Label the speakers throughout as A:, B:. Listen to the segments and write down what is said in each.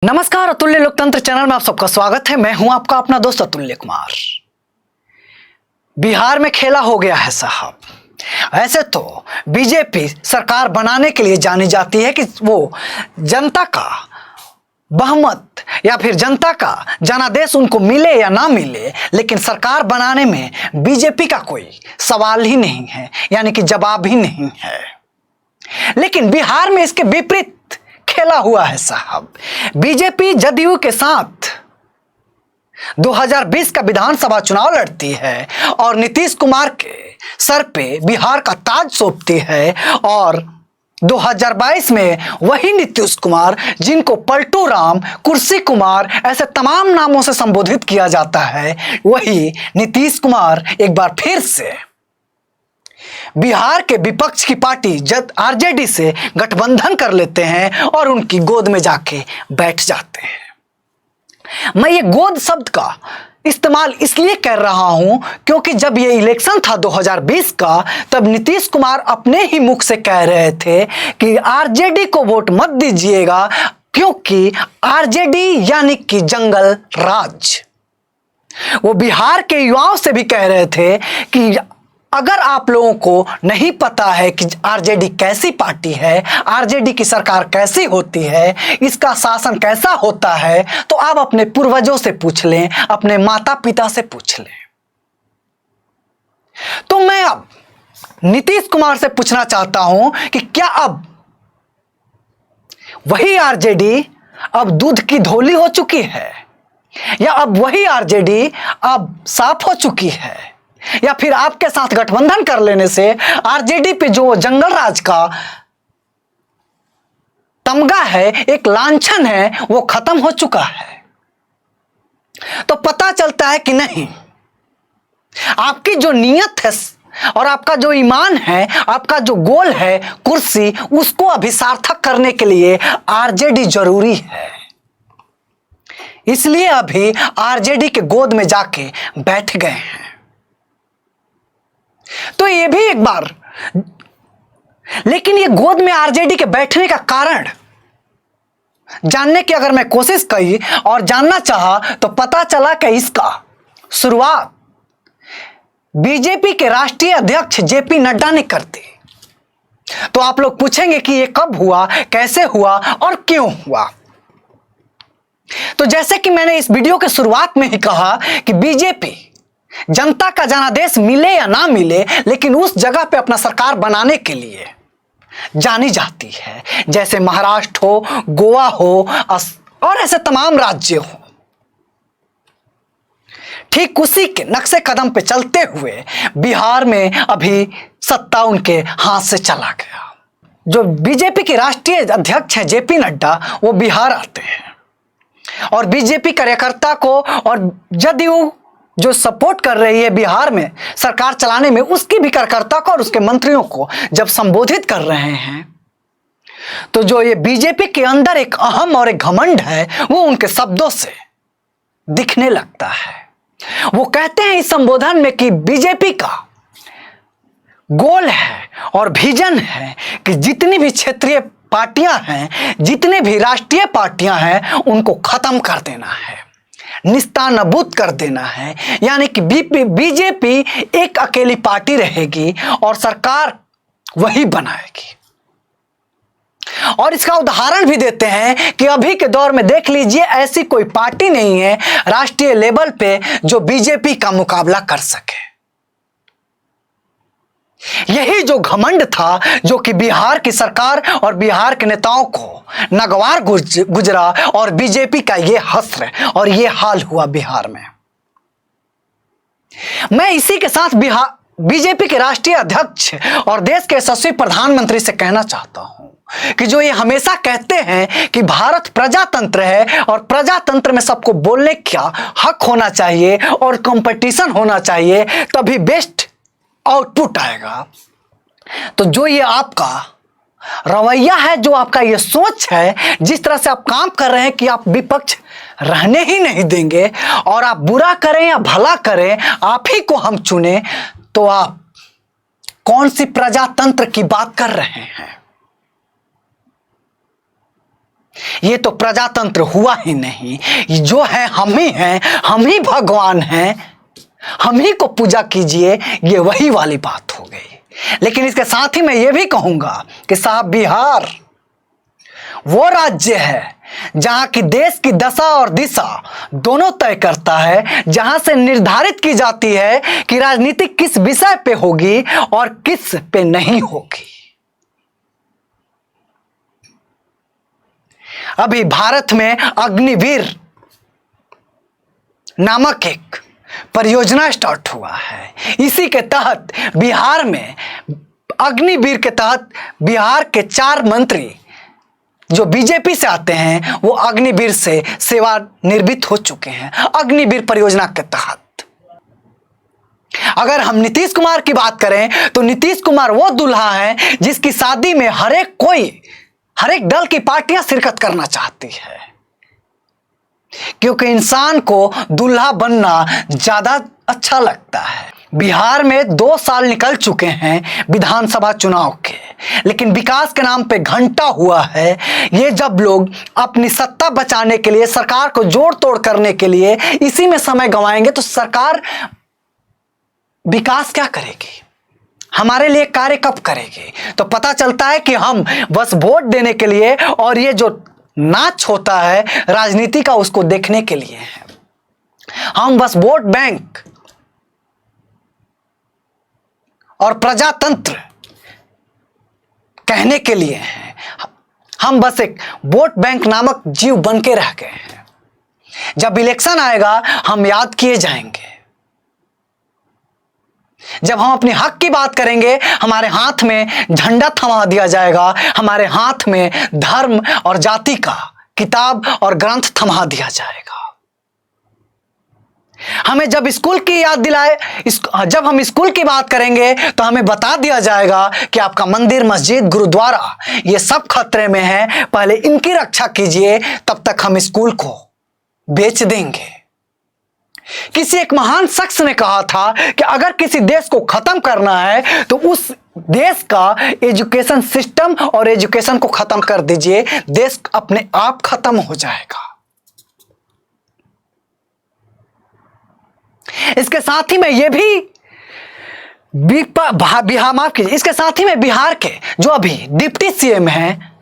A: नमस्कार, अतुल्य लोकतंत्र चैनल में आप सबका स्वागत है। मैं हूं आपका अपना दोस्त अतुल्य कुमार। बिहार में खेला हो गया है साहब। ऐसे तो बीजेपी सरकार बनाने के लिए जानी जाती है कि वो जनता का बहुमत या फिर जनता का जनादेश उनको मिले या ना मिले, लेकिन सरकार बनाने में बीजेपी का कोई सवाल ही नहीं है, यानी कि जवाब ही नहीं है। लेकिन बिहार में इसके विपरीत खेला हुआ है साहब। बीजेपी जदयू के साथ 2020 का विधानसभा चुनाव लड़ती है और नीतीश कुमार के सर पे बिहार का ताज सौंपती है। और 2022 में वही नीतीश कुमार, जिनको पलटू राम, कुर्सी कुमार ऐसे तमाम नामों से संबोधित किया जाता है, वही नीतीश कुमार एक बार फिर से बिहार के विपक्ष की पार्टी आरजेडी से गठबंधन कर लेते हैं और उनकी गोद में जाके बैठ जाते हैं। मैं ये गोद शब्द का इस्तेमाल इसलिए कर रहा हूं क्योंकि जब ये इलेक्शन था 2020 का, तब नीतीश कुमार अपने ही मुख से कह रहे थे कि आरजेडी को वोट मत दीजिएगा, क्योंकि आरजेडी यानी कि जंगल राज। वो बिहार के युवाओं से भी कह रहे थे कि अगर आप लोगों को नहीं पता है कि आरजेडी कैसी पार्टी है, आरजेडी की सरकार कैसी होती है, इसका शासन कैसा होता है, तो आप अपने पूर्वजों से पूछ लें, अपने माता पिता से पूछ लें। तो मैं अब नीतीश कुमार से पूछना चाहता हूं कि क्या अब वही आरजेडी अब दूध की धोली हो चुकी है, या अब वही आरजेडी अब साफ हो चुकी है, या फिर आपके साथ गठबंधन कर लेने से आरजेडी पे जो जंगल राज का तमगा है, एक लांछन है, वो खत्म हो चुका है। तो पता चलता है कि नहीं, आपकी जो नीयत है और आपका जो ईमान है, आपका जो गोल है कुर्सी, उसको अभी सार्थक करने के लिए आरजेडी जरूरी है। इसलिए अभी आरजेडी के गोद में जाके बैठ गए हैं। तो ये भी एक बार, लेकिन ये गोद में आरजेडी के बैठने का कारण जानने की अगर मैं कोशिश की और जानना चाहा, तो पता चला कि इसका शुरुआत बीजेपी के राष्ट्रीय अध्यक्ष जेपी नड्डा ने कर दी। तो आप लोग पूछेंगे कि ये कब हुआ, कैसे हुआ और क्यों हुआ। तो जैसे कि मैंने इस वीडियो के शुरुआत में ही कहा कि बीजेपी जनता का जनादेश मिले या ना मिले, लेकिन उस जगह पे अपना सरकार बनाने के लिए जानी जाती है। जैसे महाराष्ट्र हो, गोवा हो और ऐसे तमाम राज्य हो। ठीक उसी के नक्शे कदम पे चलते हुए बिहार में अभी सत्ता उनके हाथ से चला गया। जो बीजेपी के राष्ट्रीय अध्यक्ष हैं जेपी नड्डा, वो बिहार आते हैं और बीजेपी कार्यकर्ता को और जदयू जो सपोर्ट कर रही है बिहार में सरकार चलाने में, उसकी भी कार्यकर्ता को और उसके मंत्रियों को जब संबोधित कर रहे हैं, तो जो ये बीजेपी के अंदर एक अहम और एक घमंड है, वो उनके शब्दों से दिखने लगता है। वो कहते हैं इस संबोधन में कि बीजेपी का गोल है और विजन है कि जितनी भी क्षेत्रीय पार्टियां हैं, जितने भी राष्ट्रीय पार्टियां हैं, उनको खत्म कर देना है, निस्तानाबूद कर देना है। यानी कि बीजेपी एक अकेली पार्टी रहेगी और सरकार वही बनाएगी। और इसका उदाहरण भी देते हैं कि अभी के दौर में देख लीजिए, ऐसी कोई पार्टी नहीं है राष्ट्रीय लेवल पे जो बीजेपी का मुकाबला कर सके। यही जो घमंड था, जो कि बिहार की सरकार और बिहार के नेताओं को नागवार गुजरा, और बीजेपी का ये हश्र और ये हाल हुआ बिहार में। मैं इसी के साथ बीजेपी के राष्ट्रीय अध्यक्ष और देश के यशस्वी प्रधानमंत्री से कहना चाहता हूं कि जो ये हमेशा कहते हैं कि भारत प्रजातंत्र है और प्रजातंत्र में सबको बोलने का हक होना चाहिए और कंपटीशन होना चाहिए, तभी बेस्ट आउटपुट आएगा। तो जो ये आपका रवैया है, जो आपका ये सोच है, जिस तरह से आप काम कर रहे हैं कि आप विपक्ष रहने ही नहीं देंगे और आप बुरा करें या भला करें, आप ही को हम चुने, तो आप कौन सी प्रजातंत्र की बात कर रहे हैं? ये तो प्रजातंत्र हुआ ही नहीं। जो है हम ही हैं, हम ही भगवान हैं, हम ही को पूजा कीजिए, ये वही वाली बात हो गई। लेकिन इसके साथ ही मैं ये भी कहूंगा कि साहब, बिहार वो राज्य है जहां की देश की दशा और दिशा दोनों तय करता है, जहां से निर्धारित की जाती है कि राजनीति किस विषय पे होगी और किस पे नहीं होगी। अभी भारत में अग्निवीर नामक एक परियोजना स्टार्ट हुआ है। इसी के तहत बिहार में अग्निवीर के तहत बिहार के 4 मंत्री जो बीजेपी से आते हैं वो अग्निवीर से सेवानिवृत्त हो चुके हैं, अग्निवीर परियोजना के तहत। अगर हम नीतीश कुमार की बात करें तो नीतीश कुमार वो दूल्हा है जिसकी शादी में हर एक दल की पार्टियां शिरकत करना चाहती है, क्योंकि इंसान को दूल्हा बनना ज्यादा अच्छा लगता है। बिहार में 2 साल निकल चुके हैं विधानसभा चुनाव के, लेकिन विकास के नाम पे घंटा हुआ है। ये जब लोग अपनी सत्ता बचाने के लिए, सरकार को जोड़ तोड़ करने के लिए इसी में समय गंवाएंगे तो सरकार विकास क्या करेगी, हमारे लिए कार्य कब करेगी? तो पता चलता है कि हम बस वोट देने के लिए और ये जो नाच होता है राजनीति का उसको देखने के लिए है। हम बस वोट बैंक और प्रजातंत्र कहने के लिए हैं। हम बस एक वोट बैंक नामक जीव बन के रह गए हैं। जब इलेक्शन आएगा हम याद किए जाएंगे। जब हम अपने हक की बात करेंगे हमारे हाथ में झंडा थमा दिया जाएगा, हमारे हाथ में धर्म और जाति का किताब और ग्रंथ थमा दिया जाएगा। हमें जब स्कूल की याद दिलाए, जब हम स्कूल की बात करेंगे तो हमें बता दिया जाएगा कि आपका मंदिर, मस्जिद, गुरुद्वारा ये सब खतरे में है, पहले इनकी रक्षा कीजिए, तब तक हम स्कूल को बेच देंगे। किसी एक महान शख्स ने कहा था कि अगर किसी देश को खत्म करना है तो उस देश का एजुकेशन सिस्टम और एजुकेशन को खत्म कर दीजिए, देश अपने आप खत्म हो जाएगा। इसके साथ ही मैं ये भी माफ कीजिए, इसके साथ ही मैं बिहार के जो अभी डिप्टी सीएम हैं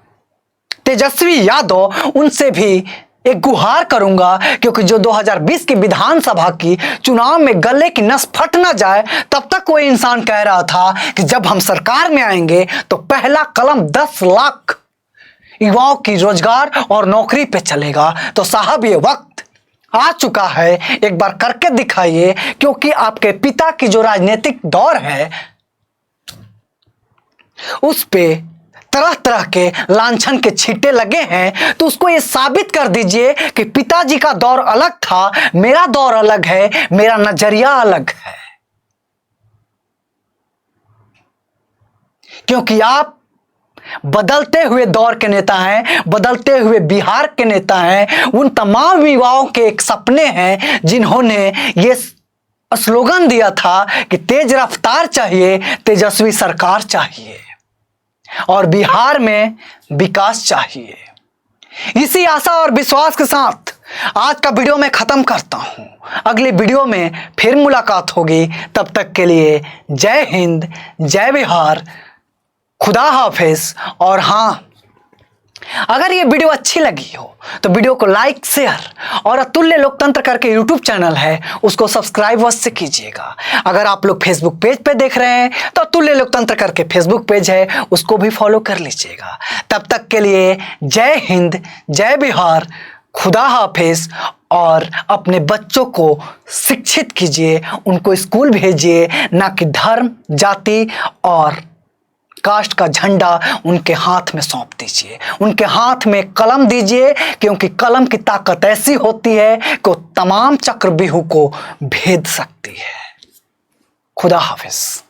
A: तेजस्वी यादव, उनसे भी एक गुहार करूंगा, क्योंकि जो 2020 की विधानसभा की चुनाव में गले की नस फट ना जाए, तब तक कोई इंसान कह रहा था कि जब हम सरकार में आएंगे तो पहला कलम 10 लाख युवाओं की रोजगार और नौकरी पे चलेगा। तो साहब ये वक्त आ चुका है, एक बार करके दिखाइए, क्योंकि आपके पिता की जो राजनीतिक दौर है उस पे तरह तरह के लांछन के छींटे लगे हैं। तो उसको ये साबित कर दीजिए कि पिताजी का दौर अलग था, मेरा दौर अलग है, मेरा नजरिया अलग है। क्योंकि आप बदलते हुए दौर के नेता हैं, बदलते हुए बिहार के नेता हैं, उन तमाम युवाओं के एक सपने हैं जिन्होंने ये स्लोगन दिया था कि तेज रफ्तार चाहिए, तेजस्वी सरकार चाहिए और बिहार में विकास चाहिए। इसी आशा और विश्वास के साथ आज का वीडियो मैं खत्म करता हूं। अगली वीडियो में फिर मुलाकात होगी, तब तक के लिए जय हिंद, जय बिहार, खुदा हाफिज। और हाँ, अगर ये वीडियो अच्छी लगी हो तो वीडियो को लाइक, शेयर और अतुल्य लोकतंत्र करके यूट्यूब चैनल है उसको सब्सक्राइब अवश्य कीजिएगा। अगर आप लोग फेसबुक पेज पे देख रहे हैं तो अतुल्य लोकतंत्र करके फेसबुक पेज है, उसको भी फॉलो कर लीजिएगा। तब तक के लिए जय हिंद, जय बिहार, खुदा हाफिज। और अपने बच्चों को शिक्षित कीजिए, उनको स्कूल भेजिए, ना कि धर्म, जाति और कास्ट का झंडा उनके हाथ में सौंप दीजिए, उनके हाथ में कलम दीजिए, क्योंकि कलम की ताकत ऐसी होती है कि वो तमाम चक्रव्यूह को भेद सकती है। खुदा हाफिज।